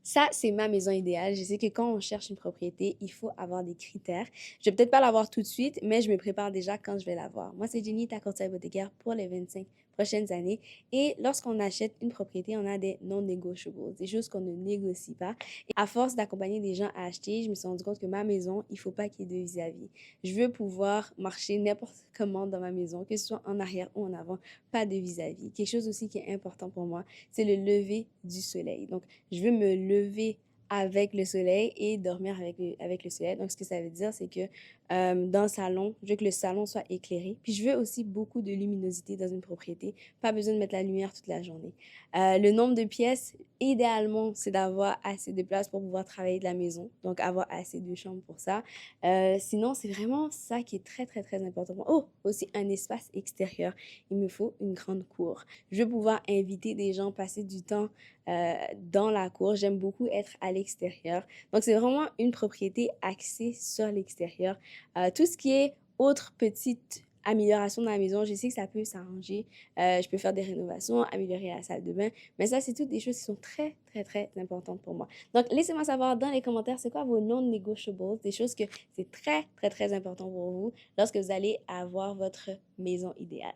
Ça, c'est ma maison idéale. Je sais que quand on cherche une propriété, il faut avoir des critères. Je vais peut-être pas l'avoir tout de suite, mais je me prépare déjà quand je vais l'avoir. Moi, c'est Jenny, ta courtière hypothécaire pour les 25 prochaines années. Et lorsqu'on achète une propriété, on a des non-negotiables, des choses qu'on ne négocie pas. Et à force d'accompagner des gens à acheter, je me suis rendu compte que ma maison, il faut pas qu'il y ait de vis-à-vis. Je veux pouvoir marcher n'importe comment dans ma maison, que ce soit en arrière ou en avant, pas de vis-à-vis. Quelque chose aussi qui est important pour moi, c'est le lever du soleil. Donc, je veux me lever avec le soleil et dormir avec le soleil. Donc, ce que ça veut dire, c'est que dans le salon, je veux que le salon soit éclairé. Puis, je veux aussi beaucoup de luminosité dans une propriété. Pas besoin de mettre la lumière toute la journée. Le nombre de pièces, idéalement, c'est d'avoir assez de place pour pouvoir travailler de la maison. Donc, avoir assez de chambres pour ça. Sinon, c'est vraiment ça qui est très, très, très important. Oh, aussi un espace extérieur. Il me faut une grande cour. Je veux pouvoir inviter des gens, passer du temps dans la cour. J'aime beaucoup être à l'extérieur. Donc, c'est vraiment une propriété axée sur l'extérieur. Tout ce qui est autre petite amélioration dans la maison, je sais que ça peut s'arranger. Je peux faire des rénovations, améliorer la salle de bain, mais ça, c'est toutes des choses qui sont très, très, très importantes pour moi. Donc, laissez-moi savoir dans les commentaires, c'est quoi vos non-negotiables, des choses que c'est très, très, très important pour vous lorsque vous allez avoir votre maison idéale.